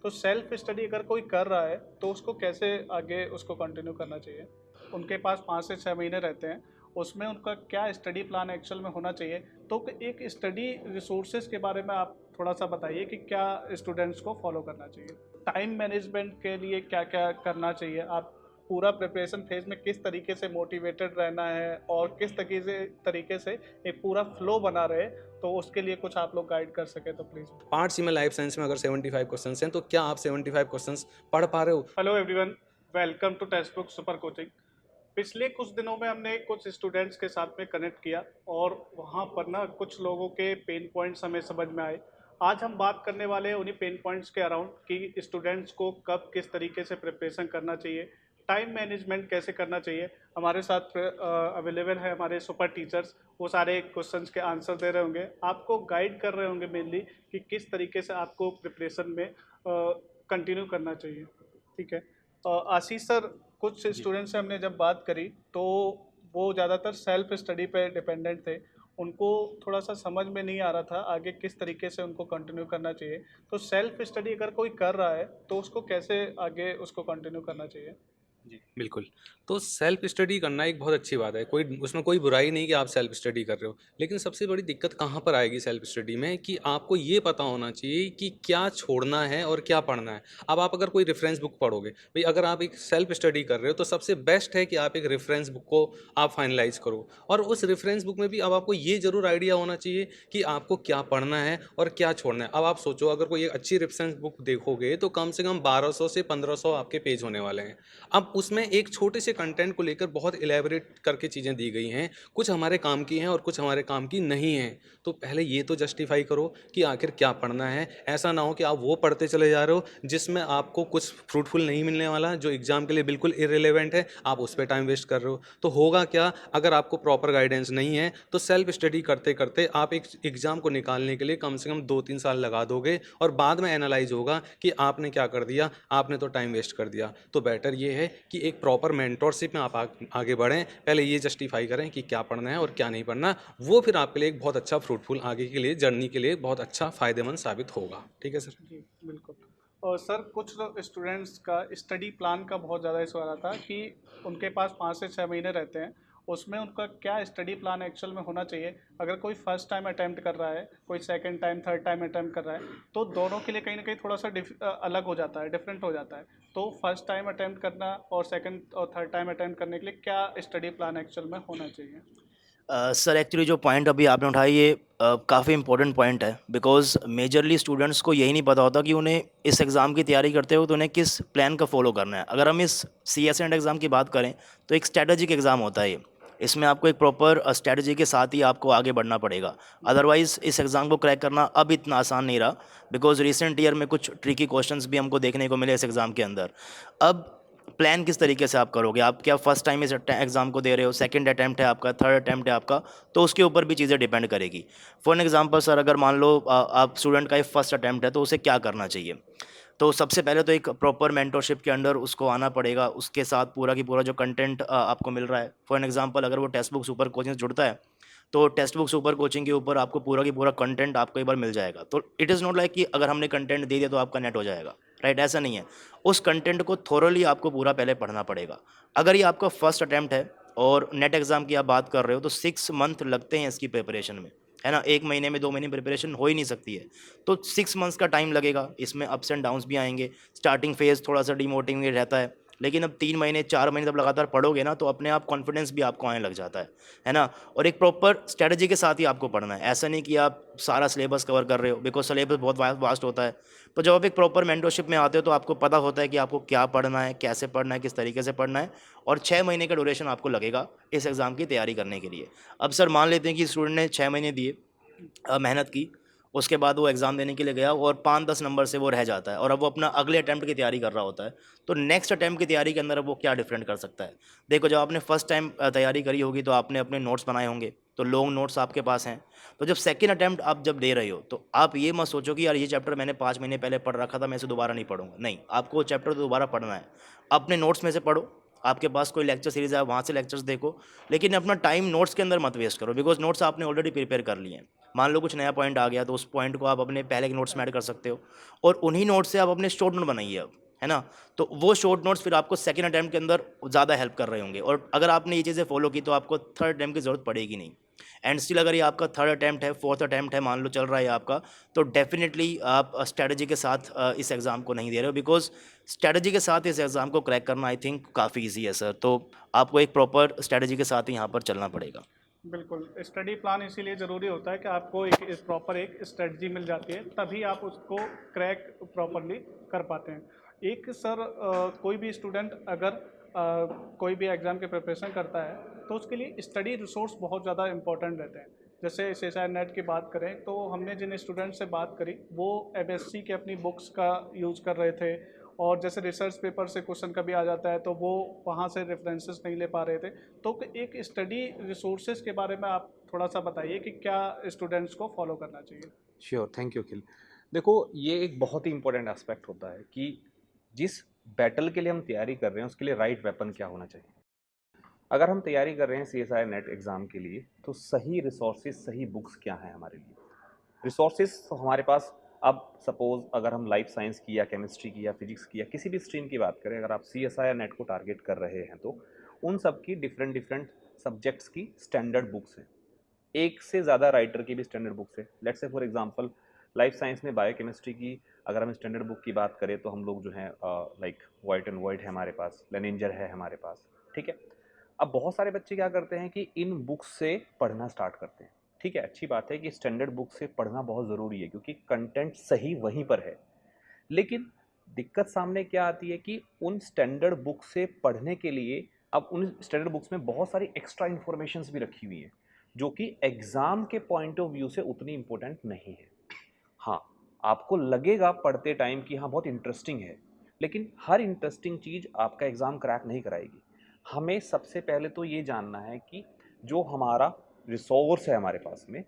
तो self study अगर कोई कर रहा है तो उसको कैसे आगे उसको कंटिन्यू करना चाहिए? उनके पास 5 से 6 महीने रहते हैं, उसमें उनका क्या स्टडी प्लान एक्चुअल में होना चाहिए? तो एक स्टडी रिसोर्सेज के बारे में आप थोड़ा-सा बताइए कि क्या स्टूडेंट्स को फॉलो करना चाहिए? टाइम मैनेजमेंट के लिए क्या-क्या करना चाहिए? आप पूरा प्रिपरेशन फेज़ में किस तरीके से मोटिवेटेड रहना है और किस तरीके से एक पूरा फ्लो बना रहे, तो उसके लिए कुछ आप लोग गाइड कर सकें तो प्लीज़। पार्ट सी में लाइफ साइंस में अगर 75 क्वेश्चंस हैं तो क्या आप 75 क्वेश्चंस पढ़ पा रहे हो? Hello everyone, welcome to textbook super coaching. पिछले कुछ दिनों में हमने कुछ स्टूडेंट्स के साथ में कनेक्ट किया और वहाँ पर ना कुछ लोगों के पेन पॉइंट्स हमें समझ में आए। आज हम बात करने वाले हैं उन्हीं पेन पॉइंट्स के अराउंड कि स्टूडेंट्स को कब किस तरीके से प्रिपरेशन करना चाहिए, टाइम मैनेजमेंट कैसे करना चाहिए। हमारे साथ अवेलेबल है हमारे सुपर टीचर्स, वो सारे क्वेश्चंस के आंसर दे रहे होंगे, आपको गाइड कर रहे होंगे मेनली कि किस तरीके से आपको प्रिपरेशन में कंटिन्यू करना चाहिए। ठीक है। आशीष सर, कुछ जी। स्टूडेंट से हमने जब बात करी तो वो ज़्यादातर सेल्फ स्टडी पे डिपेंडेंट थे। उनको थोड़ा सा समझ में नहीं आ रहा था आगे किस तरीके से उनको कंटिन्यू करना चाहिए। तो सेल्फ स्टडी अगर कोई कर रहा है तो उसको कैसे आगे उसको कंटिन्यू करना चाहिए? जी, बिल्कुल। तो सेल्फ स्टडी करना एक बहुत अच्छी बात है, कोई उसमें कोई बुराई नहीं कि आप सेल्फ स्टडी कर रहे हो। लेकिन सबसे बड़ी दिक्कत कहाँ पर आएगी सेल्फ स्टडी में कि आपको ये पता होना चाहिए कि क्या छोड़ना है और क्या पढ़ना है। अब आप अगर कोई रेफ़रेंस बुक पढ़ोगे, भई अगर आप एक सेल्फ स्टडी कर रहे हो तो सबसे बेस्ट है कि आप एक रेफ़रेंस बुक को आप फाइनलाइज़ करो। और उस रेफ़रेंस बुक में भी अब आपको ये ज़रूर आइडिया होना चाहिए कि आपको क्या पढ़ना है और क्या छोड़ना है। अब आप सोचो, अगर कोई एक अच्छी रेफ़रेंस बुक देखोगे तो कम से कम 1200 से 1500 आपके पेज होने वाले हैं। अब उसमें एक छोटे से कंटेंट को लेकर बहुत इलैबोरेट करके चीज़ें दी गई हैं, कुछ हमारे काम की हैं और कुछ हमारे काम की नहीं हैं। तो पहले ये तो जस्टिफ़ाई करो कि आखिर क्या पढ़ना है। ऐसा ना हो कि आप वो पढ़ते चले जा रहे हो जिसमें आपको कुछ फ्रूटफुल नहीं मिलने वाला, जो एग्ज़ाम के लिए बिल्कुल इर्रेलेवेंट है, आप उस पे टाइम वेस्ट कर रहे हो। तो होगा क्या, अगर आपको प्रॉपर गाइडेंस नहीं है, तो सेल्फ स्टडी करते-करते आप एक एग्ज़ाम को निकालने के लिए कम से कम 2-3 साल लगा दोगे और बाद में एनालाइज़ होगा कि आपने क्या कर दिया, आपने तो टाइम वेस्ट कर दिया। तो बेटर ये है कि एक प्रॉपर मेंटरशिप में आप आगे बढ़ें। पहले ये जस्टिफ़ाई करें कि क्या पढ़ना है और क्या नहीं पढ़ना। वो फिर आपके लिए एक बहुत अच्छा फ्रूटफुल आगे के लिए जर्नी के लिए बहुत अच्छा फ़ायदेमंद साबित होगा। ठीक है सर? जी, बिल्कुल। और सर, कुछ लोग स्टूडेंट्स का स्टडी प्लान का बहुत ज़्यादा इशू आ रहा था कि उनके पास 5 से 6 महीने रहते हैं, उसमें उनका क्या स्टडी प्लान एक्चुअल में होना चाहिए? अगर कोई फर्स्ट टाइम अटेम्प्ट कर रहा है, कोई second time, third time attempt कर रहा है, तो दोनों के लिए कहीं न कहीं थोड़ा-सा अलग हो जाता है, डिफरेंट हो जाता है। तो फर्स्ट टाइम अटेम्प्ट करना और सेकंड और थर्ड टाइम अटेम्प्ट करने के लिए क्या स्टडी प्लान एक्चुअल में होना चाहिए? सर एक्चुअली जो पॉइंट अभी आपने उठाया ये काफ़ी इंपॉर्टेंट पॉइंट है बिकॉज़ मेजरली स्टूडेंट्स को यही नहीं पता होता कि उन्हें इस एग्ज़ाम की तैयारी करते हो तो उन्हें किस प्लान का फॉलो करना है। अगर हम इस सीएसएंड एग्ज़ाम की बात करें तो एक स्ट्रैटेजिक एग्ज़ाम होता है ये। इसमें आपको एक प्रॉपर स्ट्रैटेजी के साथ ही आपको आगे बढ़ना पड़ेगा। अदरवाइज़ इस एग्ज़ाम को क्रैक करना अब इतना आसान नहीं रहा बिकॉज़ रिसेंट ईयर में कुछ ट्रिकी क्वेश्चंस भी हमको देखने को मिले इस एग्ज़ाम के अंदर। अब प्लान किस तरीके से आप करोगे? आप क्या फर्स्ट टाइम इस एग्ज़ाम को दे रहे हो, सेकंड अटेम्प्ट है आपका, थर्ड अटेम्प्ट है आपका, तो उसके ऊपर भी चीज़ें डिपेंड करेगी। फॉर एन एग्ज़ाम्पल सर अगर मान लो आप स्टूडेंट का ये फर्स्ट अटेम्प्ट है तो उसे क्या करना चाहिए? तो सबसे पहले तो एक प्रॉपर मेंटरशिप के अंडर उसको आना पड़ेगा, उसके साथ पूरा की पूरा जो कंटेंट आपको मिल रहा है। फॉर एन एग्ज़ाम्पल अगर वो टेक्स्ट बुक सुपर कोचिंग से जुड़ता है, तो टेक्स्ट बुक सुपर कोचिंग के ऊपर आपको पूरा की पूरा कंटेंट आपको एक बार मिल जाएगा। तो इट इज़ नॉट लाइक कि अगर हमने कंटेंट दे दिया तो आपका नेट हो जाएगा, राइट? ऐसा नहीं है। उस कंटेंट को थोरोली आपको पूरा पहले पढ़ना पड़ेगा। अगर ये आपका फर्स्ट अटेम्प्ट है और नेट एग्ज़ाम की आप बात कर रहे हो तो 6 मंथ लगते हैं इसकी प्रिपरेशन में, है ना? 1 महीने में 2 महीने में प्रिपरेशन हो ही नहीं सकती है। तो 6 मंथ्स का टाइम लगेगा, इसमें अप्स एंड डाउन्स भी आएँगे। स्टार्टिंग फेज़ थोड़ा-सा डिमोटिवेट रहता है, लेकिन अब 3 महीने 4 महीने जब लगातार पढ़ोगे ना तो अपने आप कॉन्फिडेंस भी आपको आने लग जाता है ना? और एक प्रॉपर स्ट्रैटेजी के साथ ही आपको पढ़ना है। ऐसा नहीं कि आप सारा सिलेबस कवर कर रहे हो बिकॉज़ सिलेबस बहुत वास्ट होता है। तो जब आप एक प्रॉपर मेंटरशिप में आते हो तो आपको पता होता है कि आपको क्या पढ़ना है, कैसे पढ़ना है, किस तरीके से पढ़ना है और 6 महीने का ड्यूरेशन आपको लगेगा इस एग्ज़ाम की तैयारी करने के लिए। अब सर मान लेते हैं कि स्टूडेंट ने 6 महीने दिए, मेहनत की, उसके बाद वो एग्ज़ाम देने के लिए गया और 5-10 नंबर से वो रह जाता है और अब वो अपना अगले अटेम्प्ट की तैयारी कर रहा होता है। तो नेक्स्ट अटेम्प्ट की तैयारी के अंदर अब वो क्या डिफरेंट कर सकता है? देखो, जब आपने फर्स्ट टाइम तैयारी करी होगी तो आपने अपने नोट्स बनाए होंगे, तो लॉन्ग नोट्स आपके पास हैं। तो जब सेकंड अटेम्प्ट आप जब दे रहे हो तो आप ये मत सोचो कि यार ये चैप्टर मैंने 5 महीने पहले पढ़ रखा था, मैं इसे दोबारा नहीं पढ़ूँगा। नहीं, आपको वो चैप्टर दोबारा पढ़ना है। अपने नोट्स में से पढ़ो, आपके पास कोई लेक्चर सीरीज़ है, वहाँ से लेक्चर्स देखो, लेकिन अपना टाइम नोट्स के अंदर मत वेस्ट करो बिकॉज़ नोट्स आपने ऑलरेडी प्रिपेयर कर लिए हैं। मान लो कुछ नया पॉइंट आ गया तो उस पॉइंट को आप अपने पहले के नोट्स में ऐड कर सकते हो, और उन्हीं नोट्स से आप अपने शॉर्ट नोट बनाइए अब, है ना। तो वो शॉर्ट नोट्स फिर आपको सेकंड अटैम्प्ट के अंदर ज़्यादा हेल्प कर रहे होंगे, और अगर आपने ये चीज़ें फॉलो की तो आपको थर्ड अटैम्प्ट की ज़रूरत पड़ेगी नहीं। एंड स्टिल अगर ये आपका थर्ड अटैम्प्ट है, फोर्थ अटैम्प्ट है, मान लो चल रहा है आपका, तो डेफिनेटली आप स्ट्रैटेजी के साथ इस एग्ज़ाम को नहीं दे रहे हो, बिकॉज स्ट्रैटेजी के साथ इस एग्ज़ाम को क्रैक करना आई थिंक काफ़ी ईजी है सर। तो आपको एक प्रॉपर स्ट्रैटेजी के साथ ही यहाँ पर चलना पड़ेगा। बिल्कुल, स्टडी प्लान इसीलिए ज़रूरी होता है कि आपको एक प्रॉपर एक स्ट्रेटजी मिल जाती है, तभी आप उसको क्रैक प्रॉपरली कर पाते हैं। एक सर कोई भी स्टूडेंट अगर कोई भी एग्ज़ाम की प्रिपरेशन करता है तो उसके लिए स्टडी रिसोर्स बहुत ज़्यादा इंपॉर्टेंट रहते हैं। जैसे सीएसआई नेट की बात करें तो हमने जिन स्टूडेंट से बात करी वो एमएससी के अपनी बुक्स का यूज़ कर रहे थे, और जैसे रिसर्च पेपर से क्वेश्चन कभी आ जाता है तो वो वहाँ से रेफरेंसेस नहीं ले पा रहे थे। तो एक स्टडी रिसोर्सेज के बारे में आप थोड़ा सा बताइए कि क्या स्टूडेंट्स को फॉलो करना चाहिए। श्योर, थैंक यू अखिल। देखो, ये एक बहुत ही इंपॉर्टेंट एस्पेक्ट होता है कि जिस बैटल के लिए हम तैयारी कर रहे हैं उसके लिए राइट वेपन क्या होना चाहिए। अगर हम तैयारी कर रहे हैं सीएसआई नेट एग्ज़ाम के लिए तो सही रिसोर्सेज, सही बुक्स क्या हैं हमारे लिए। रिसोर्सेज तो हमारे पास, अब सपोज अगर हम लाइफ साइंस की या केमिस्ट्री की या फिजिक्स की या किसी भी स्ट्रीम की बात करें, अगर आप सीएसआई नेट को टारगेट कर रहे हैं तो उन सब की डिफरेंट डिफरेंट सब्जेक्ट्स की स्टैंडर्ड बुक्स हैं। एक से ज़्यादा राइटर की भी स्टैंडर्ड बुक्स है। Let's say for example life science में बायोकेमिस्ट्री की अगर हम स्टैंडर्ड बुक की बात करें तो हम लोग जो है लाइक वाइट एंड वाइट है हमारे पास, लेनिंजर है हमारे पास, ठीक है। अब बहुत सारे बच्चे क्या करते हैं कि इन बुक्स से पढ़ना स्टार्ट करते हैं। ठीक है, अच्छी बात है कि स्टैंडर्ड बुक से पढ़ना बहुत ज़रूरी है क्योंकि कंटेंट सही वहीं पर है। लेकिन दिक्कत सामने क्या आती है कि उन स्टैंडर्ड बुक से पढ़ने के लिए अब उन स्टैंडर्ड बुक्स में बहुत सारी एक्स्ट्रा इन्फॉर्मेशंस भी रखी हुई हैं जो कि एग्ज़ाम के पॉइंट ऑफ व्यू से उतनी इम्पोर्टेंट नहीं है। हाँ, आपको लगेगा पढ़ते टाइम कि हाँ बहुत इंटरेस्टिंग है, लेकिन हर इंटरेस्टिंग चीज़ आपका एग्ज़ाम क्रैक नहीं कराएगी। हमें सबसे पहले तो ये जानना है कि जो हमारा रिसोर्स है हमारे पास में,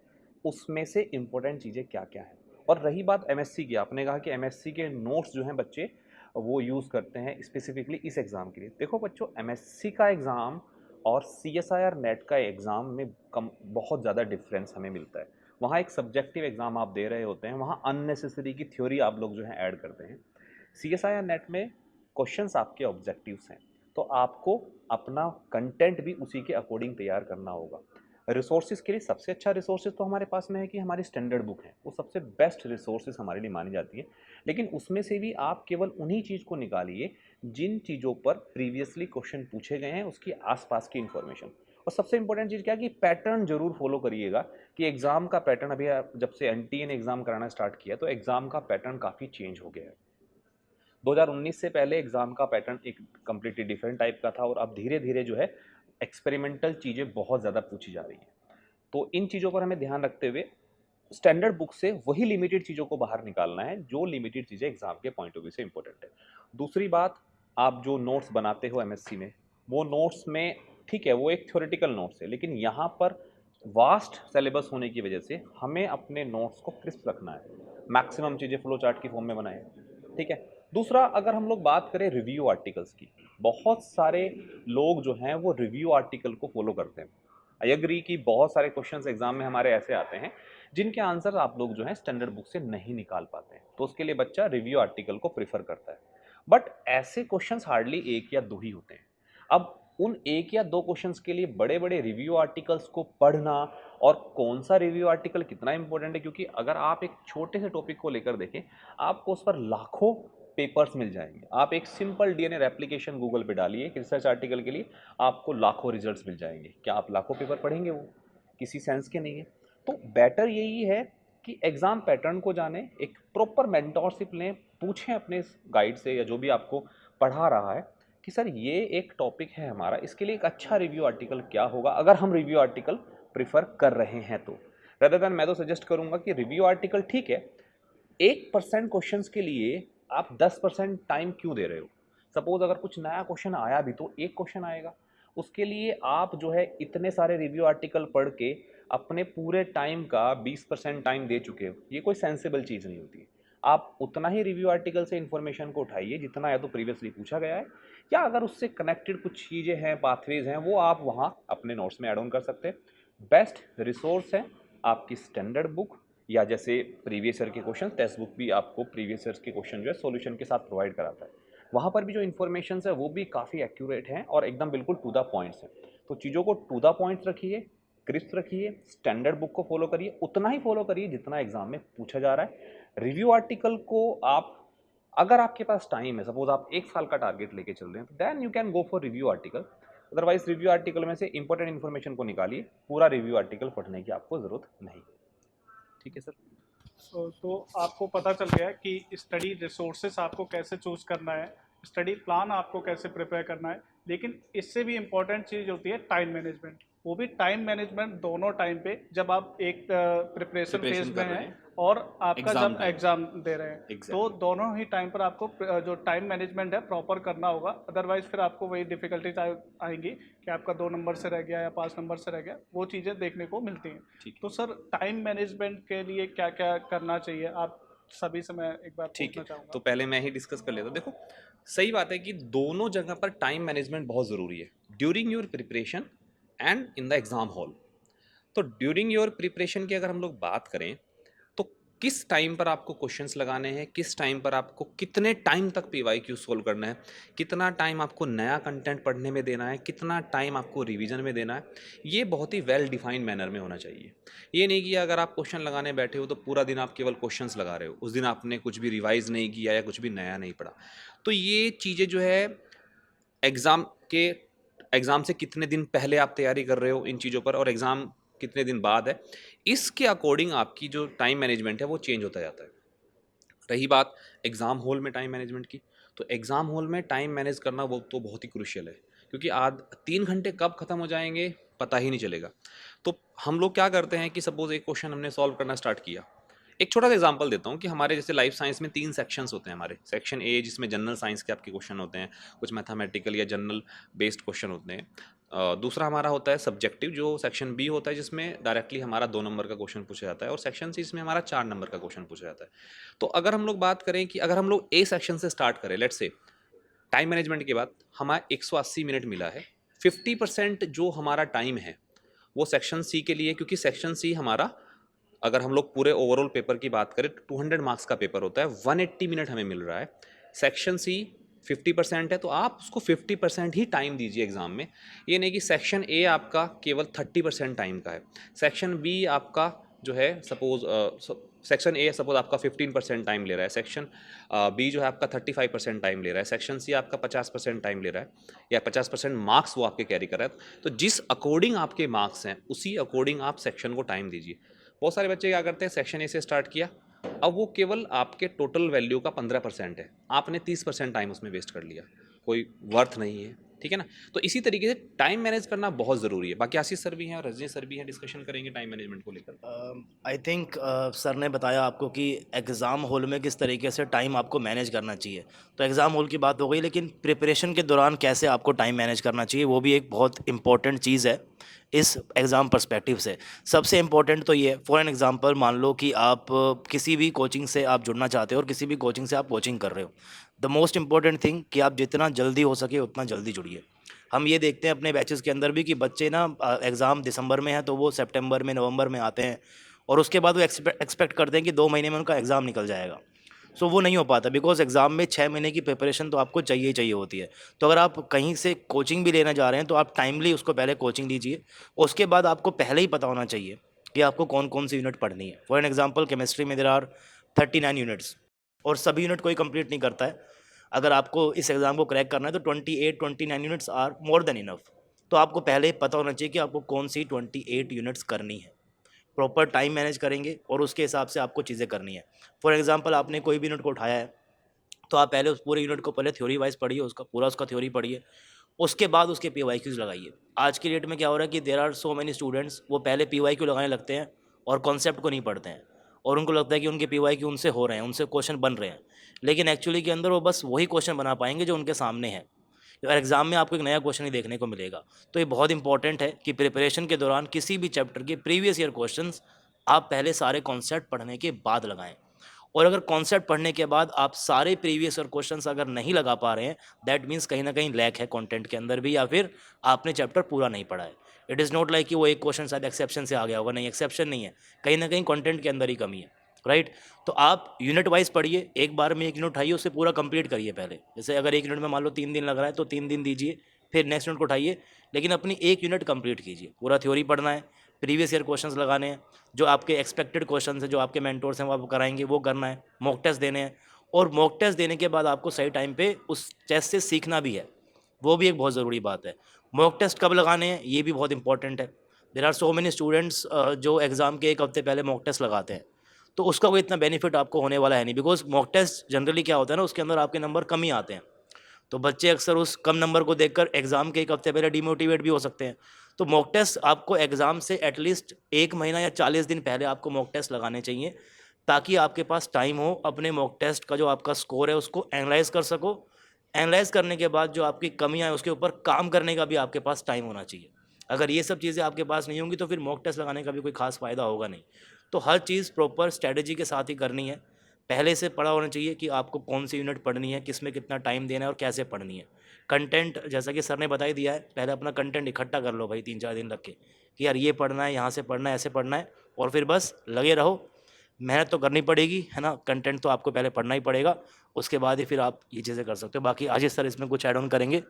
उसमें से इम्पोर्टेंट चीज़ें क्या-क्या हैं। और रही बात एमएससी की, आपने कहा कि एमएससी के नोट्स जो हैं बच्चे वो यूज़ करते हैं स्पेसिफिकली इस एग्ज़ाम के लिए। देखो बच्चों, एमएससी का एग्ज़ाम और सीएसआईआर नेट का एग्ज़ाम में कम बहुत ज़्यादा डिफरेंस हमें मिलता है। वहाँ एक सब्जेक्टिव एग्ज़ाम आप दे रहे होते हैं, वहाँ अननेसेसरी की थ्योरी आप लोग जो है ऐड करते हैं। सीएसआईआर नेट में क्वेश्चंस आपके ऑब्जेक्टिव्स हैं, तो आपको अपना कंटेंट भी उसी के अकॉर्डिंग तैयार करना होगा। रिसोर्सेज के लिए सबसे अच्छा रिसोर्सेज तो हमारे पास में है कि हमारी स्टैंडर्ड बुक है, वो सबसे बेस्ट रिसोर्सेज हमारे लिए मानी जाती है। लेकिन उसमें से भी आप केवल उन्हीं चीज़ को निकालिए जिन चीज़ों पर प्रीवियसली क्वेश्चन पूछे गए हैं, उसकी आसपास की इन्फॉर्मेशन। और सबसे इंपॉर्टेंट चीज़ क्या है कि पैटर्न जरूर फॉलो करिएगा कि एग्ज़ाम का पैटर्न, अभी जब से एनटीए ने एग्ज़ाम कराना स्टार्ट किया तो एग्ज़ाम का पैटर्न काफ़ी चेंज हो गया है। 2019 से पहले एग्ज़ाम का पैटर्न एक कम्प्लीटली डिफरेंट टाइप का था और अब धीरे धीरे जो है एक्सपेरिमेंटल चीज़ें बहुत ज़्यादा पूछी जा रही हैं। तो इन चीज़ों पर हमें ध्यान रखते हुए स्टैंडर्ड बुक से वही लिमिटेड चीज़ों को बाहर निकालना है जो लिमिटेड चीज़ें एग्जाम के पॉइंट ऑफ व्यू से इंपॉर्टेंट है। दूसरी बात, आप जो नोट्स बनाते हो एमएससी में, वो नोट्स में ठीक है वो एक थ्योरेटिकल नोट्स है, लेकिन यहाँ पर वास्ट सिलेबस होने की वजह से हमें अपने नोट्स को क्रिस्प रखना है, मैक्सिमम चीज़ें फ्लो चार्ट की फॉर्म में बनाएं। ठीक है। दूसरा, अगर हम लोग बात करें रिव्यू आर्टिकल्स की, बहुत सारे लोग जो हैं वो रिव्यू आर्टिकल को फॉलो करते हैं। आई एग्री कि बहुत सारे क्वेश्चंस एग्जाम में हमारे ऐसे आते हैं जिनके आंसर आप लोग जो है स्टैंडर्ड बुक से नहीं निकाल पाते हैं, तो उसके लिए बच्चा रिव्यू आर्टिकल को प्रीफर करता है। बट ऐसे क्वेश्चंस हार्डली एक या दो ही होते हैं। अब उन एक या दो क्वेश्चंस के लिए बड़े बड़े रिव्यू आर्टिकल्स को पढ़ना और कौन सा रिव्यू आर्टिकल कितना इंपॉर्टेंट है, क्योंकि अगर आप एक छोटे से टॉपिक को लेकर देखें आपको उस पर लाखों पेपर्स मिल जाएंगे। आप एक सिंपल डीएनए रेप्लिकेशन गूगल पे डालिए एक रिसर्च आर्टिकल के लिए, आपको लाखों रिजल्ट्स मिल जाएंगे। क्या आप लाखों पेपर पढ़ेंगे? वो किसी सेंस के नहीं है। तो बेटर यही है कि एग्ज़ाम पैटर्न को जानें, एक प्रॉपर मेंटोरशिप लें, पूछें अपने गाइड से या जो भी आपको पढ़ा रहा है कि सर ये एक टॉपिक है हमारा, इसके लिए एक अच्छा रिव्यू आर्टिकल क्या होगा, अगर हम रिव्यू आर्टिकल प्रिफर कर रहे हैं तो। रदर दैन मैं तो सजेस्ट करूंगा कि रिव्यू आर्टिकल ठीक है, 1% क्वेश्चंस के लिए आप 10% टाइम क्यों दे रहे हो। सपोज अगर कुछ नया क्वेश्चन आया भी तो एक क्वेश्चन आएगा, उसके लिए आप जो है इतने सारे रिव्यू आर्टिकल पढ़ के अपने पूरे टाइम का 20% टाइम दे चुके हो, ये कोई सेंसिबल चीज़ नहीं होती। आप उतना ही रिव्यू आर्टिकल से इन्फॉर्मेशन को उठाइए जितना या तो प्रीवियसली पूछा गया है, या अगर उससे कनेक्टेड कुछ चीज़ें हैं, पाथवेज हैं, वो आप वहाँ अपने नोट्स में ऐड ऑन कर सकते हैं। बेस्ट रिसोर्स है आपकी स्टैंडर्ड बुक या जैसे प्रीवियस ईयर के क्वेश्चन, टेक्स्ट बुक भी आपको प्रीवियस ईयर के क्वेश्चन जो है सॉल्यूशन के साथ प्रोवाइड कराता है। वहाँ पर भी जो इन्फॉर्मेशन है वो भी काफ़ी एक्यूरेट हैं और एकदम बिल्कुल टू द पॉइंट्स हैं। तो चीज़ों को टू द पॉइंट्स रखिए, क्रिस्प रखिए, स्टैंडर्ड बुक को फॉलो करिए, उतना ही फॉलो करिए जितना एग्जाम में पूछा जा रहा है। रिव्यू आर्टिकल को आप, अगर आपके पास टाइम है, सपोज आप 1 साल का टारगेट लेके चल रहे हैं, तो then you can go for review article. Otherwise review article में से इंपॉर्टेंट इन्फॉर्मेशन को निकालिए, पूरा रिव्यू आर्टिकल पढ़ने की आपको ज़रूरत नहीं। ठीक है सर। तो आपको पता चल गया कि स्टडी रिसोर्सेस आपको कैसे चूज़ करना है, स्टडी प्लान आपको कैसे प्रिपेयर करना है, लेकिन इससे भी इम्पॉर्टेंट चीज़ होती है टाइम मैनेजमेंट। वो भी टाइम मैनेजमेंट दोनों टाइम पे, जब आप एक प्रिपरेशन फेज में हैं और आपका जब एग्ज़ाम दे रहे हैं, तो दोनों ही टाइम पर आपको जो टाइम मैनेजमेंट है प्रॉपर करना होगा। अदरवाइज फिर आपको वही डिफ़िकल्टीज आएंगी कि आपका 2 नंबर से रह गया या 5 नंबर से रह गया, वो चीज़ें देखने को मिलती हैं। तो सर टाइम मैनेजमेंट के लिए क्या क्या करना चाहिए, आप सभी से मैं एक बार पूछना चाहूँगा। तो पहले मैं ही डिस्कस कर लेता हूँ। देखो, सही बात है कि दोनों जगह पर टाइम मैनेजमेंट बहुत ज़रूरी है, during your preparation and in the exam hall. तो ड्यूरिंग योर प्रिपरेशन की अगर हम लोग बात करें, तो किस टाइम पर आपको क्वेश्चंस लगाने हैं, किस टाइम पर आपको कितने टाइम तक पीवाईक्यू सोल्व करना है, कितना टाइम आपको नया कंटेंट पढ़ने में देना है, कितना टाइम आपको रिवीजन में देना है, ये बहुत ही वेल डिफाइंड मैनर में होना चाहिए। ये नहीं कि अगर आप क्वेश्चन लगाने बैठे हो तो पूरा दिन आप केवल क्वेश्चंस लगा रहे हो, उस दिन आपने कुछ भी रिवाइज नहीं किया या कुछ भी नया नहीं पढ़ा। तो ये चीज़ें जो है एग्ज़ाम से कितने दिन पहले आप तैयारी कर रहे हो इन चीज़ों पर, और एग्ज़ाम कितने दिन बाद है, इसके अकॉर्डिंग आपकी जो टाइम मैनेजमेंट है वो चेंज होता जाता है। रही बात एग्ज़ाम हॉल में टाइम मैनेजमेंट की, तो एग्ज़ाम हॉल में टाइम मैनेज करना वो तो बहुत ही क्रूशियल है, क्योंकि आज 3 घंटे कब ख़त्म हो जाएंगे पता ही नहीं चलेगा। तो हम लोग क्या करते हैं कि सपोज़ एक क्वेश्चन हमने सॉल्व करना स्टार्ट किया। एक छोटा सा एग्जांपल देता हूँ कि हमारे जैसे लाइफ साइंस में 3 सेक्शंस होते हैं हमारे। सेक्शन ए जिसमें जनरल साइंस के आपके क्वेश्चन होते हैं, कुछ मैथमेटिकल या जनरल बेस्ड क्वेश्चन होते हैं। दूसरा हमारा होता है सब्जेक्टिव, जो सेक्शन बी होता है, जिसमें डायरेक्टली हमारा 2 नंबर का क्वेश्चन पूछा जाता है, और सेक्शन सी जिसमें हमारा 4 नंबर का क्वेश्चन पूछा जाता है। तो अगर हम लोग बात करें कि अगर हम लोग ए सेक्शन से स्टार्ट करें, लेट्स से टाइम मैनेजमेंट के बाद हमारा 180 मिनट मिला है, 50% जो हमारा टाइम है वो सेक्शन सी के लिए, क्योंकि सेक्शन सी हमारा, अगर हम लोग पूरे ओवरऑल पेपर की बात करें तो 200 मार्क्स का पेपर होता है, 180 मिनट हमें मिल रहा है। सेक्शन सी 50% है, तो आप उसको 50% ही टाइम दीजिए एग्ज़ाम में। ये नहीं कि सेक्शन ए आपका केवल 30% टाइम का है, सेक्शन बी आपका जो है सपोज सेक्शन ए सपोज आपका 15% टाइम ले रहा है, सेक्शन बी जो है आपका 35% टाइम ले रहा है, सेक्शन सी आपका 50% टाइम ले रहा है, या 50% मार्क्स वो आपके कैरी कर रहा है। तो जिस अकॉर्डिंग आपके मार्क्स हैं उसी अकॉर्डिंग आप सेक्शन को टाइम दीजिए। बहुत सारे बच्चे क्या करते हैं, सेक्शन ए से स्टार्ट किया, अब वो केवल आपके टोटल वैल्यू का 15% है, आपने 30% टाइम उसमें वेस्ट कर लिया, कोई वर्थ नहीं है। ठीक है ना। तो इसी तरीके से टाइम मैनेज करना बहुत ज़रूरी है। बाकी आशीष सर भी हैं और रजनी सर भी हैं, डिस्कशन करेंगे टाइम मैनेजमेंट को लेकर। आई थिंक सर ने बताया आपको कि एग्ज़ाम हॉल में किस तरीके से टाइम आपको मैनेज करना चाहिए। तो एग्ज़ाम हॉल की बात हो गई, लेकिन प्रिपरेशन के दौरान कैसे आपको टाइम मैनेज करना चाहिए वो भी एक बहुत इंपॉर्टेंट चीज़ है इस एग्ज़ाम पर्सपेक्टिव से। सबसे इम्पोर्टेंट तो ये, फॉर एन एग्ज़ाम्पल मान लो कि आप किसी भी कोचिंग से आप जुड़ना चाहते हो और किसी भी कोचिंग से आप कोचिंग कर रहे हो, द मोस्ट इम्पॉर्टेंट थिंग कि आप जितना जल्दी हो सके उतना जल्दी जुड़िए। हम ये देखते हैं अपने बैचेस के अंदर भी कि बच्चे ना एग्ज़ाम दिसंबर में है तो वो सितंबर में नवंबर में आते हैं, और उसके बाद वो एक्सपेक्ट करते हैं कि 2 महीने में उनका एग्ज़ाम निकल जाएगा। सो वो नहीं हो पाता, बिकॉज एग्ज़ाम में 6 महीने की प्रिपरेशन तो आपको चाहिए ही चाहिए होती है। तो अगर आप कहीं से कोचिंग भी लेने जा रहे हैं तो आप टाइमली उसको पहले कोचिंग लीजिए। उसके बाद आपको पहले ही पता होना चाहिए कि आपको कौन कौन सी यूनिट पढ़नी है। फॉर एन एग्जाम्पल केमिस्ट्री में देयर आर 39 यूनिट्स, और सभी यूनिट कोई कंप्लीट नहीं करता है। अगर आपको इस एग्ज़ाम को क्रैक करना है तो 29 units are more than enough. तो आपको पहले पता होना चाहिए कि आपको कौन सी 28 यूनिट्स करनी है। प्रॉपर टाइम मैनेज करेंगे और उसके हिसाब से आपको चीज़ें करनी है। फॉर एग्जांपल आपने कोई भी यूनिट को उठाया है तो आप पहले उस पूरे यूनिट को पहले थ्योरी वाइज पढ़िए, उसका थ्योरी पढ़िए, उसके बाद उसके पीवाईक्यूज़ लगाइए। आज की डेट में क्या हो रहा है कि there are so many students, वो पहले पीवाईक्यू लगाने लगते हैं और कॉन्सेप्ट को नहीं पढ़ते हैं, और उनको लगता है कि उनके पीवाईक्यू उनसे हो रहे हैं, उनसे क्वेश्चन बन रहे हैं, लेकिन एक्चुअली के अंदर वो बस वही क्वेश्चन बना पाएंगे जो उनके सामने है। और एग्ज़ाम में आपको एक नया क्वेश्चन ही देखने को मिलेगा। तो ये बहुत इंपॉर्टेंट है कि प्रिपरेशन के दौरान किसी भी चैप्टर के प्रीवियस ईयर क्वेश्चंस आप पहले सारे कॉन्सेप्ट पढ़ने के बाद लगाएं। और अगर कॉन्सेप्ट पढ़ने के बाद आप सारे प्रीवियस और क्वेश्चंस अगर नहीं लगा पा रहे हैं, दैट मीन्स कहीं ना कहीं लैक है कंटेंट के अंदर भी, या फिर आपने चैप्टर पूरा नहीं पढ़ा है। इट इज़ नॉट लाइक कि वो एक क्वेश्चन शायद एक्सेप्शन से आ गया होगा, नहीं, एक्सेप्शन नहीं है, कहीं ना कहीं कंटेंट के अंदर ही कमी है, राइट। तो आप यूनिट वाइज पढ़िए, एक बार में एक यूनिट उठाइए, उसे पूरा कंप्लीट करिए पहले। जैसे अगर एक यूनिट में मान लो 3 दिन लग रहा है तो 3 दिन दीजिए, फिर नेक्स्ट यूनिट को उठाइए, लेकिन अपनी एक यूनिट कंप्लीट कीजिए। पूरा थ्योरी पढ़ना है, प्रीवियस ईयर क्वेश्चंस लगाने हैं, जो आपके एक्सपेक्टेड क्वेश्चन है, जो आपके मेंटोर्स हैं वो आपको कराएंगे, वो करना है, मॉक टेस्ट देने हैं। और मॉक टेस्ट देने के बाद आपको सही टाइम पे उस टेस्ट से सीखना भी है, वो भी एक बहुत ज़रूरी बात है। मॉक टेस्ट कब लगाने हैं ये भी बहुत इंपॉर्टेंट है। There are so many students जो एग्ज़ाम के 1 हफ्ते पहले मॉक टेस्ट लगाते हैं, तो उसका कोई इतना बेनिफिट आपको होने वाला है नहीं, बिकॉज मॉक टेस्ट जनरली क्या होता है ना, उसके अंदर आपके नंबर कम ही आते हैं। तो बच्चे अक्सर उस कम नंबर को देखकर एग्ज़ाम के 1 हफ्ते पहले डिमोटिवेट भी हो सकते हैं। तो मॉक टेस्ट आपको एग्ज़ाम से एटलीस्ट 1 महीना या 40 दिन पहले आपको मॉक टेस्ट लगाने चाहिए, ताकि आपके पास टाइम हो अपने मॉक टेस्ट का जो आपका स्कोर है उसको एनालाइज़ कर सको। एनालाइज़ करने के बाद जो आपकी कमियाँ हैं उसके ऊपर काम करने का भी आपके पास टाइम होना चाहिए। अगर ये सब चीज़ें आपके पास नहीं होंगी तो फिर मॉक टेस्ट लगाने का भी कोई ख़ास फ़ायदा होगा नहीं। तो हर चीज़ प्रॉपर स्ट्रैटेजी के साथ ही करनी है। पहले से पढ़ा होना चाहिए कि आपको कौन सी यूनिट पढ़नी है, किस में कितना टाइम देना है और कैसे पढ़नी है। कंटेंट जैसा कि सर ने बता ही दिया है, पहले अपना कंटेंट इकट्ठा कर लो भाई 3-4 दिन रख के, कि यार ये पढ़ना है, यहाँ से पढ़ना है, ऐसे पढ़ना है, और फिर बस लगे रहो। मेहनत तो करनी पड़ेगी, है ना, कंटेंट तो आपको पहले पढ़ना ही पड़ेगा, उसके बाद ही फिर आप ये चीज़ें कर सकते हो। बाकी आशीष सर इसमें कुछ ऐड ऑन करेंगे?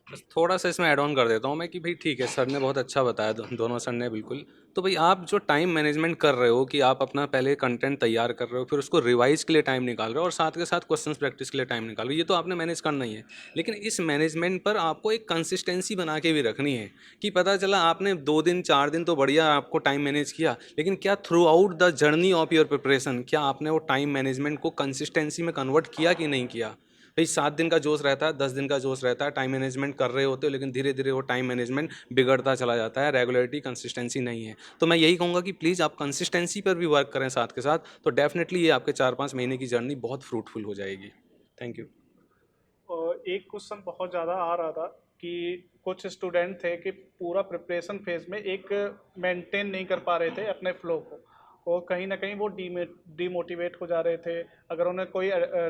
बस थोड़ा सा इसमें ऐड ऑन कर देता हूँ मैं कि भाई ठीक है, सर ने बहुत अच्छा बताया, दोनों सर ने बिल्कुल। तो भाई आप जो टाइम मैनेजमेंट कर रहे हो कि आप अपना पहले कंटेंट तैयार कर रहे हो, फिर उसको रिवाइज के लिए टाइम निकाल रहे हो और साथ के साथ क्वेश्चंस प्रैक्टिस के लिए टाइम निकाल रहे हो, ये तो आपने मैनेज करना ही है। लेकिन इस मैनेजमेंट पर आपको एक कंसिस्टेंसी बना के भी रखनी है कि पता चला आपने 2 दिन 4 दिन तो बढ़िया आपको टाइम मैनेज किया, लेकिन क्या through out the journey of your preparation क्या आपने वो टाइम मैनेजमेंट को कंसिस्टेंसी में कन्वर्ट किया कि नहीं किया। भाई 7 दिन का जोश रहता है, 10 दिन का जोश रहता है, टाइम मैनेजमेंट कर रहे होते हो, लेकिन धीरे धीरे वो टाइम मैनेजमेंट बिगड़ता चला जाता है, रेगुलरिटी कंसिस्टेंसी नहीं है। तो मैं यही कहूँगा कि प्लीज़ आप कंसिस्टेंसी पर भी वर्क करें साथ के साथ, तो डेफिनेटली ये आपके 4-5 महीने की जर्नी बहुत फ्रूटफुल हो जाएगी। Thank you. और एक क्वेश्चन बहुत ज़्यादा आ रहा था कि कुछ स्टूडेंट थे कि पूरा प्रिपरेशन फेज में एक मेंटेन नहीं कर पा रहे थे अपने फ्लो को, और कहीं ना कहीं वो डीमोटिवेट हो जा रहे थे। अगर उन्हें कोई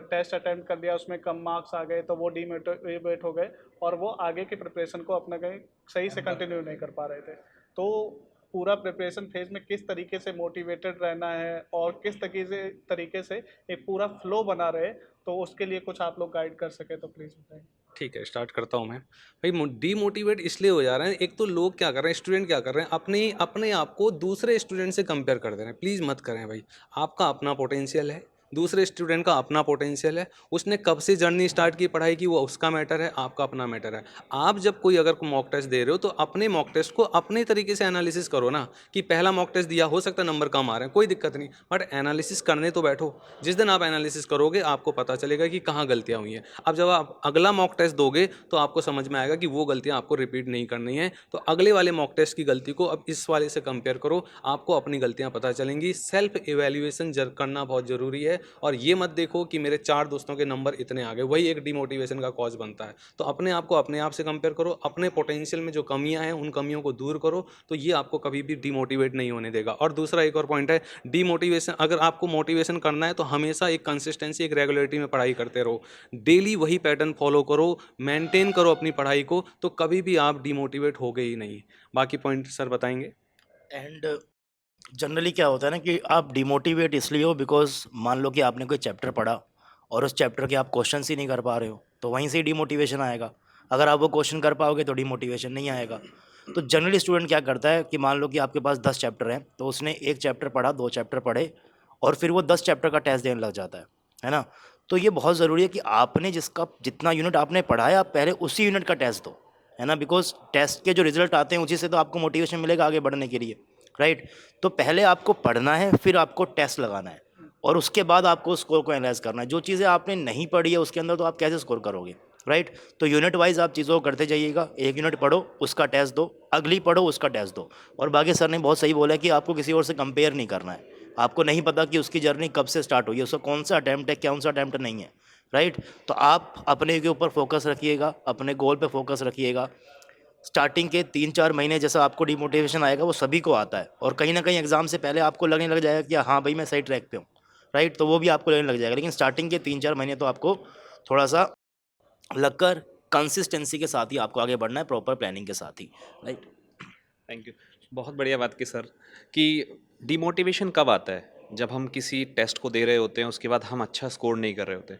टेस्ट अटेम्प्ट कर लिया, उसमें कम मार्क्स आ गए, तो वो डीमोटिवेट हो गए और वो आगे की प्रिपरेशन को अपना कहीं सही से कंटिन्यू नहीं कर पा रहे थे। तो पूरा प्रिपरेशन फेज में किस तरीके से मोटिवेटेड रहना है और किस तरीके से एक पूरा फ्लो बना रहे, तो उसके लिए कुछ आप लोग गाइड कर सके तो प्लीज़ बताएं। ठीक है, स्टार्ट करता हूँ मैं। भाई डीमोटिवेट इसलिए हो जा रहे हैं, एक तो लोग क्या कर रहे हैं, स्टूडेंट क्या कर रहे हैं, अपने अपने आप को दूसरे स्टूडेंट से कंपेयर कर दे रहे हैं। प्लीज़ मत करें भाई, आपका अपना पोटेंशियल है, दूसरे स्टूडेंट का अपना पोटेंशियल है, उसने कब से जर्नी स्टार्ट की पढ़ाई की वो उसका मैटर है, आपका अपना मैटर है। आप जब कोई अगर मॉक टेस्ट दे रहे हो तो अपने मॉक टेस्ट को अपने तरीके से एनालिसिस करो ना, कि पहला मॉक टेस्ट दिया, हो सकता है नंबर कम आ रहे हैं, कोई दिक्कत नहीं, बट एनालिसिस करने तो बैठो। जिस दिन आप एनालिसिस करोगे आपको पता चलेगा कि कहाँ गलतियाँ हुई हैं। अब जब आप अगला मॉक टेस्ट दोगे तो आपको समझ में आएगा कि वो गलतियाँ आपको रिपीट नहीं करनी है। तो अगले वाले मॉक टेस्ट की गलती को अब इस वाले से कंपेयर करो, आपको अपनी गलतियाँ पता चलेंगी। सेल्फ इवैल्यूएशन करना बहुत ज़रूरी है, और ये मत देखो कि मेरे 4 दोस्तों के नंबर इतने आ गए, वही एक डिमोटिवेशन का कॉज बनता है। तो अपने आप को अपने आप से कंपेयर करो, अपने पोटेंशियल में जो कमियां हैं उन कमियों को दूर करो, तो ये आपको कभी भी डिमोटिवेट नहीं होने देगा। और दूसरा एक और पॉइंट है, डिमोटिवेशन, अगर आपको मोटिवेशन करना है तो हमेशा एक कंसिस्टेंसी, एक रेगुलरिटी में पढ़ाई करते रहो, डेली वही पैटर्न फॉलो करो, मेंटेन करो अपनी पढ़ाई को, तो कभी भी आप डिमोटिवेट होगे ही नहीं। बाकी पॉइंट सर बताएंगे। एंड जनरली क्या होता है ना कि आप डिमोटिवेट इसलिए हो बिकॉज मान लो कि आपने कोई चैप्टर पढ़ा और उस चैप्टर के आप क्वेश्चन ही नहीं कर पा रहे हो, तो वहीं से ही डिमोटिवेशन आएगा। अगर आप वो क्वेश्चन कर पाओगे तो डिमोटिवेशन नहीं आएगा। तो जनरली स्टूडेंट क्या करता है कि मान लो कि आपके पास 10 चैप्टर हैं, तो उसने एक चैप्टर पढ़ा, 2 चैप्टर पढ़े, और फिर वो 10 चैप्टर का टेस्ट देने लग जाता है ना। तो ये बहुत ज़रूरी है कि आपने जिसका जितना यूनिट आपने पढ़ा है, आप पहले उसी यूनिट का टेस्ट दो, है ना, बिकॉज टेस्ट के जो रिजल्ट आते हैं उसी से तो आपको मोटिवेशन मिलेगा आगे बढ़ने के लिए, राइट। तो पहले आपको पढ़ना है, फिर आपको टेस्ट लगाना है, और उसके बाद आपको स्कोर को एनालाइज करना है। जो चीज़ें आपने नहीं पढ़ी है उसके अंदर तो आप कैसे स्कोर करोगे, राइट। तो यूनिट वाइज आप चीज़ों को करते जाइएगा। एक यूनिट पढ़ो, उसका टेस्ट दो, अगली पढ़ो, उसका टेस्ट दो। और बाकी सर ने बहुत सही बोला है कि आपको किसी और से कंपेयर नहीं करना है। आपको नहीं पता कि उसकी जर्नी कब से स्टार्ट हुई है, उसका कौन सा अटैम्प्ट है, कौन सा अटैम्प्ट नहीं है, राइट। तो आप अपने के ऊपर फोकस रखिएगा, अपने गोल पे फोकस रखिएगा। स्टार्टिंग के 3-4 महीने जैसा आपको डिमोटिवेशन आएगा वो सभी को आता है, और कहीं ना कहीं एग्जाम से पहले आपको लगने लग जाएगा कि हाँ भाई मैं सही ट्रैक पे हूँ, राइट, तो वो भी आपको लगने लग जाएगा। लेकिन स्टार्टिंग के 3-4 महीने तो आपको थोड़ा सा लगकर कंसिस्टेंसी के साथ ही आपको आगे बढ़ना है, प्रॉपर प्लानिंग के साथ ही, राइट। Thank you. बहुत बढ़िया बात की सर, कि डिमोटिवेशन कब आता है? जब हम किसी टेस्ट को दे रहे होते हैं, उसके बाद हम अच्छा स्कोर नहीं कर रहे होते।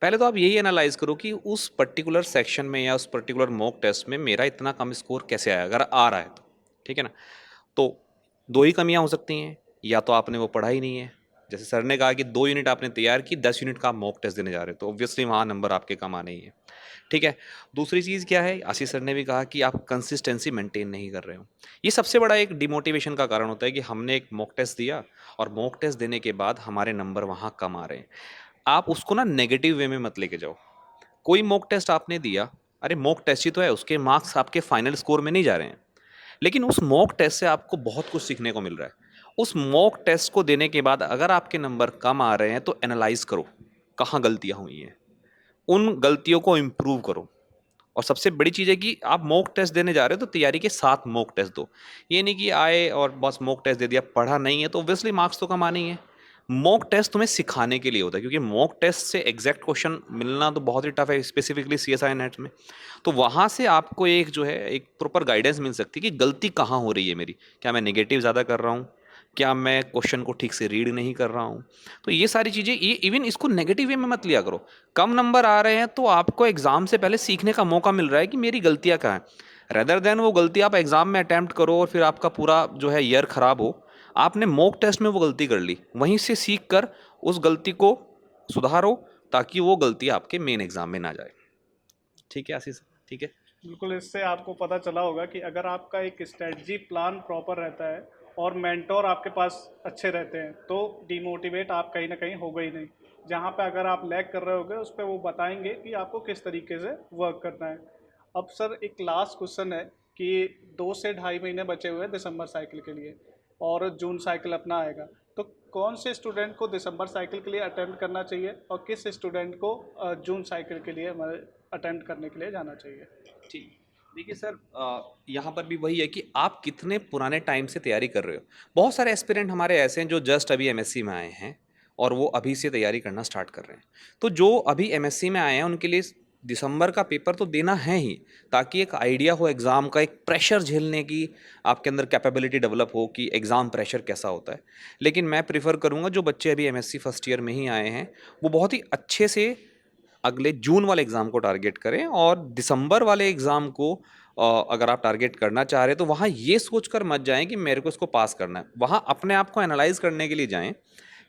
पहले तो आप यही एनालाइज करो कि उस पर्टिकुलर सेक्शन में या उस पर्टिकुलर मॉक टेस्ट में मेरा इतना कम स्कोर कैसे आया, अगर आ रहा है तो, ठीक है ना। तो दो ही कमियां हो सकती हैं, या तो आपने वो पढ़ा ही नहीं है। जैसे सर ने कहा कि 2 यूनिट आपने तैयार की, 10 यूनिट का आप मॉक टेस्ट देने जा रहे हो, तो ऑब्वियसली वहाँ नंबर आपके कम आने ही है, ठीक है। दूसरी चीज़ क्या है, आशीष सर ने भी कहा कि आप कंसिस्टेंसी मेंटेन नहीं कर रहे हो। ये सबसे बड़ा एक डिमोटिवेशन का कारण होता है कि हमने एक मॉक टेस्ट दिया और मॉक टेस्ट देने के बाद हमारे नंबर वहाँ कम आ रहे हैं। आप उसको ना नेगेटिव वे में मत लेके जाओ। कोई मॉक टेस्ट आपने दिया, अरे मॉक टेस्ट ही तो है, उसके मार्क्स आपके फाइनल स्कोर में नहीं जा रहे हैं, लेकिन उस मॉक टेस्ट से आपको बहुत कुछ सीखने को मिल रहा है। उस मॉक टेस्ट को देने के बाद अगर आपके नंबर कम आ रहे हैं तो एनालाइज करो कहाँ गलतियाँ हुई हैं, उन गलतियों को इम्प्रूव करो। और सबसे बड़ी चीज़ है कि आप मॉक टेस्ट देने जा रहे हो तो तैयारी के साथ मॉक टेस्ट दो। ये नहीं कि आए और बस मॉक टेस्ट दे दिया, पढ़ा नहीं है तो ऑब्वियसली मार्क्स तो कम आने ही है। मॉक टेस्ट तुम्हें सिखाने के लिए होता है, क्योंकि मॉक टेस्ट से एग्जैक्ट क्वेश्चन मिलना तो बहुत ही टफ है, स्पेसिफिकली CSI नेट में। तो वहाँ से आपको एक जो है एक प्रॉपर गाइडेंस मिल सकती है कि गलती कहाँ हो रही है मेरी। क्या मैं नेगेटिव ज़्यादा कर रहा हूँ, क्या मैं क्वेश्चन को ठीक से रीड नहीं कर रहा हूँ। तो ये सारी चीज़ें, ये इवन इसको नेगेटिव वे में मत लिया करो। कम नंबर आ रहे हैं तो आपको एग्ज़ाम से पहले सीखने का मौका मिल रहा है कि मेरी गलतियाँ कहाँ हैं, रेदर देन वो गलती आप एग्ज़ाम में अटैम्प्ट करो और फिर आपका पूरा जो है ईयर ख़राब हो। आपने मॉक टेस्ट में वो गलती कर ली, वहीं से सीख कर उस गलती को सुधारो ताकि वो गलती आपके मेन एग्ज़ाम में ना जाए। ठीक है आशीष, ठीक है। बिल्कुल, इससे आपको पता चला होगा कि अगर आपका एक स्ट्रेटजी प्लान प्रॉपर रहता है और मेंटोर आपके पास अच्छे रहते हैं तो डिमोटिवेट आप कहीं ना कहीं होगा ही नहीं। जहाँ पे अगर आप लैग कर रहे होगे उस पर वो बताएंगे कि आपको किस तरीके से वर्क करना है। अब सर एक लास्ट क्वेश्चन है कि 2 से ढाई महीने बचे हुए हैं दिसंबर साइकिल के लिए और जून साइकिल अपना आएगा, तो कौन से स्टूडेंट को दिसंबर साइकिल के लिए अटेम्प्ट करना चाहिए और किस स्टूडेंट को जून साइकिल के लिए अटेम्प्ट करने के लिए जाना चाहिए? ठीक, देखिए सर, यहाँ पर भी वही है कि आप कितने पुराने टाइम से तैयारी कर रहे हो। बहुत सारे एस्पिरेंट हमारे ऐसे हैं जो जस्ट अभी MSc में आए हैं और वो अभी से तैयारी करना स्टार्ट कर रहे हैं। तो जो अभी MSc में आए हैं उनके लिए दिसंबर का पेपर तो देना है ही, ताकि एक आइडिया हो एग्ज़ाम का, एक प्रेशर झेलने की आपके अंदर कैपेबिलिटी डेवलप हो कि एग्ज़ाम प्रेशर कैसा होता है। लेकिन मैं प्रेफर करूँगा जो बच्चे अभी MSc फर्स्ट ईयर में ही आए हैं वो बहुत ही अच्छे से अगले जून वाले एग्ज़ाम को टारगेट करें, और दिसंबर वाले एग्ज़ाम को अगर आप टारगेट करना चाह रहे हैं तो वहाँ ये सोचकर मत जाएं कि मेरे को इसको पास करना है। वहाँ अपने आप को एनालाइज करने के लिए जाएं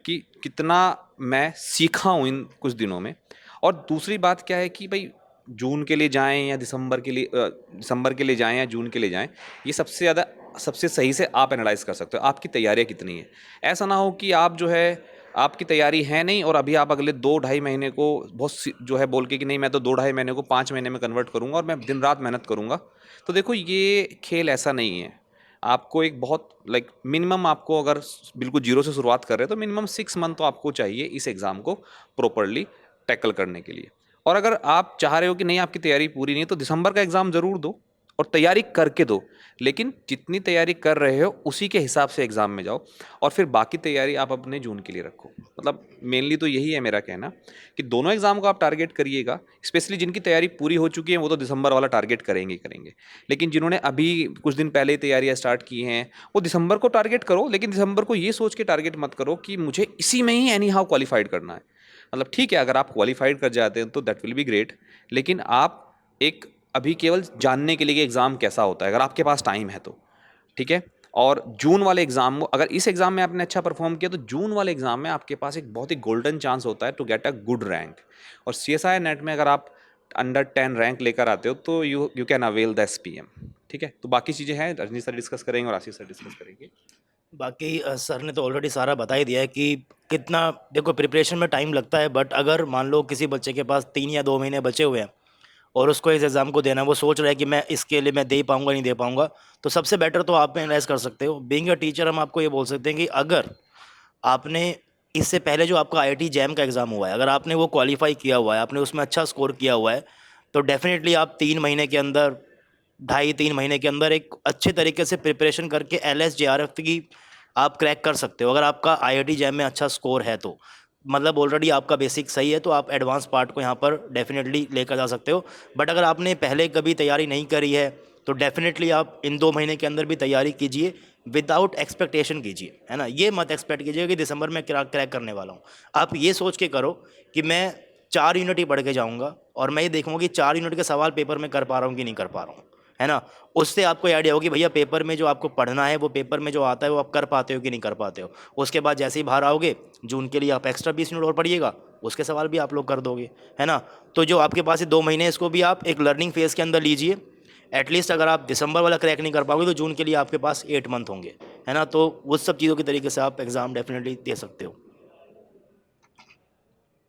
कि कितना मैं सीखा हूँ इन कुछ दिनों में। और दूसरी बात क्या है कि भाई जून के लिए जाएं या दिसंबर के लिए जाएं या जून के लिए जाएं, ये सबसे सही से आप एनालाइज कर सकते हो आपकी तैयारियाँ कितनी है। ऐसा ना हो कि आप जो है आपकी तैयारी है नहीं और अभी आप अगले 2-2.5 महीने को जो है बोल के कि नहीं मैं तो 2-2.5 महीने को 5 महीने में कन्वर्ट करूँगा और मैं दिन रात मेहनत करूँगा। तो देखो ये खेल ऐसा नहीं है। आपको एक बहुत मिनिमम, आपको अगर बिल्कुल जीरो से शुरुआत कर रहे हैं तो मिनिमम 6 मंथ तो आपको चाहिए इस एग्ज़ाम को प्रॉपरली टैकल करने के लिए। और अगर आप चाह रहे हो कि नहीं आपकी तैयारी पूरी नहीं है तो दिसंबर का एग्ज़ाम ज़रूर दो और तैयारी करके दो, लेकिन जितनी तैयारी कर रहे हो उसी के हिसाब से एग्ज़ाम में जाओ और फिर बाकी तैयारी आप अपने जून के लिए रखो। मतलब मेनली तो यही है मेरा कहना कि दोनों एग्ज़ाम को आप टारगेट करिएगा। स्पेशली जिनकी तैयारी पूरी हो चुकी है वो तो दिसंबर वाला टारगेट करेंगे करेंगे, लेकिन जिन्होंने अभी कुछ दिन पहले तैयारियाँ स्टार्ट की हैं वो दिसंबर को टारगेट करो, लेकिन दिसंबर को ये सोच के टारगेट मत करो कि मुझे इसी में ही एनी हाउ क्वालिफाइड करना है। मतलब ठीक है अगर आप क्वालिफाइड कर जाते हैं तो दैट विल बी ग्रेट, लेकिन आप एक अभी केवल जानने के लिए कि एग्ज़ाम कैसा होता है अगर आपके पास टाइम है तो, ठीक है। और जून वाले एग्ज़ाम में अगर इस एग्ज़ाम में आपने अच्छा परफॉर्म किया तो जून वाले एग्ज़ाम में आपके पास एक बहुत ही गोल्डन चांस होता है to get a good rank. और CSI नेट में अगर आप अंडर 10 रैंक लेकर आते हो तो you can avail the SPM। ठीक है, तो बाकी चीज़ें हैं रजनी सर डिस्कस करेंगे और आशीष सर डिस्कस करेंगे। बाकी सर ने तो ऑलरेडी सारा बता ही दिया है कि कितना, देखो प्रिपरेशन में टाइम लगता है, बट अगर मान लो किसी बच्चे के पास 3 या 2 महीने बचे हुए हैं और उसको इस एग्ज़ाम को देना है, वो सोच रहा है कि मैं इसके लिए मैं दे पाऊँगा नहीं दे पाऊँगा, तो सबसे बेटर तो आप एनालाइज़ कर सकते हो। बीइंग अ टीचर हम आपको ये बोल सकते हैं कि अगर आपने इससे पहले जो आपका IIT जैम का एग्ज़ाम हुआ है, अगर आपने वो क्वालिफ़ाई किया हुआ है, आपने उसमें अच्छा स्कोर किया हुआ है, तो डेफ़िनेटली आप 3 महीने के अंदर, ढाई 3 महीने के अंदर एक अच्छे तरीके से प्रिपरेशन करके LS JRF की आप क्रैक कर सकते हो, अगर आपका IIT जैम में अच्छा स्कोर है तो। मतलब ऑलरेडी आपका बेसिक सही है तो आप एडवांस पार्ट को यहाँ पर डेफिनेटली लेकर जा सकते हो। बट अगर आपने पहले कभी तैयारी नहीं करी है तो डेफिनेटली आप इन 2 महीने के अंदर भी तैयारी कीजिए, विदाउट एक्सपेक्टेशन कीजिए, है ना। ये मत एक्सपेक्ट कीजिए कि दिसंबर में क्रैक करने वाला हूँ। आप ये सोच के करो कि मैं 4 यूनिट ही पढ़ के जाऊँगा और मैं ये देखूँगा कि 4 यूनिट के सवाल पेपर में कर पा रहा हूँ कि नहीं कर पा रहा हूँ, है ना। उससे आपको आइडिया होगी भैया पेपर में जो आपको पढ़ना है वो पेपर में जो आता है वो आप कर पाते हो कि नहीं कर पाते हो। उसके बाद जैसे ही बाहर आओगे जून के लिए आप एक्स्ट्रा 20 यूनिट और पढ़िएगा, उसके सवाल भी आप लोग कर दोगे, है ना। तो जो आपके पास ये 2 महीने इसको भी आप एक लर्निंग फेज़ के अंदर लीजिए। एटलीस्ट अगर आप दिसंबर वाला क्रैक नहीं कर पाओगे तो जून के लिए आपके पास 8 मंथ होंगे, है ना। तो उस सब चीज़ों के तरीके से आप एग्ज़ाम डेफिनेटली दे सकते हो।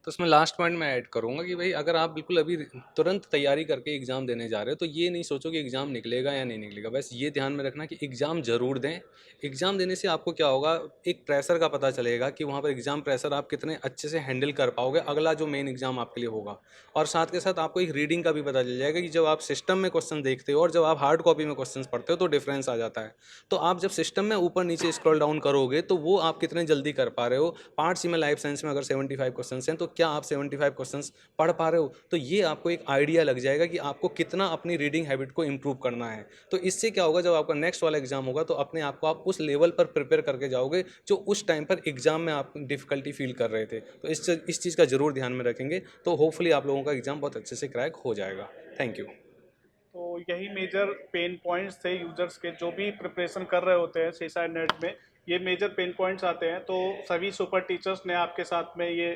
तो उसमें लास्ट पॉइंट मैं ऐड करूँगा कि भाई अगर आप बिल्कुल अभी तुरंत तैयारी करके एग्ज़ाम देने जा रहे हो तो ये नहीं सोचो कि एग्ज़ाम निकलेगा या नहीं निकलेगा। बस ये ध्यान में रखना कि एग्ज़ाम ज़रूर दें। एग्ज़ाम देने से आपको क्या होगा, एक प्रेशर का पता चलेगा कि वहाँ पर एग्ज़ाम प्रेशर आप कितने अच्छे से हैंडल कर पाओगे अगला जो मेन एग्ज़ाम आपके लिए होगा। और साथ के साथ आपको एक रीडिंग का भी पता चल जाएगा कि जब आप सिस्टम में क्वेश्चन देखते हो और जब आप हार्ड कॉपी में क्वेश्चन पढ़ते हो तो डिफरेंस आ जाता है। तो आप जब सिस्टम में ऊपर नीचे स्क्रॉल डाउन करोगे तो वो आप कितने जल्दी कर पा रहे हो। पार्ट सी में लाइफ साइंस में अगर 75 क्वेश्चंस हैं तो क्या आप 75 क्वेश्चंस पढ़ पा रहे हो। तो ये आपको एक आइडिया लग जाएगा कि आपको कितना अपनी रीडिंग हैबिट को इंप्रूव करना है। तो इससे क्या होगा, जब आपका नेक्स्ट वाला एग्जाम होगा तो अपने आप को आप उस लेवल पर प्रिपेयर करके जाओगे जो उस टाइम पर एग्जाम में आप डिफिकल्टी फील कर रहे थे। तो इस चीज़ का जरूर ध्यान में रखेंगे तो होपफुली आप लोगों का एग्जाम बहुत अच्छे से क्रैक हो जाएगा। Thank you. तो यही मेजर पेन पॉइंट्स थे यूजर्स के जो भी प्रिपरेशन कर रहे होते हैं सीएसआई नेट में। ये मेजर पेन पॉइंट्स आते हैं, तो सभी सुपर टीचर्स ने आपके साथ में ये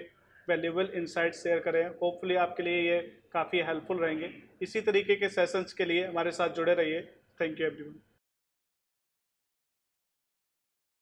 वैल्यूएबल इंसाइट्स शेयर करे हैं। होपफुली आपके लिए ये काफ़ी हेल्पफुल रहेंगे। इसी तरीके के सेशंस के लिए हमारे साथ जुड़े रहिए। Thank you everyone.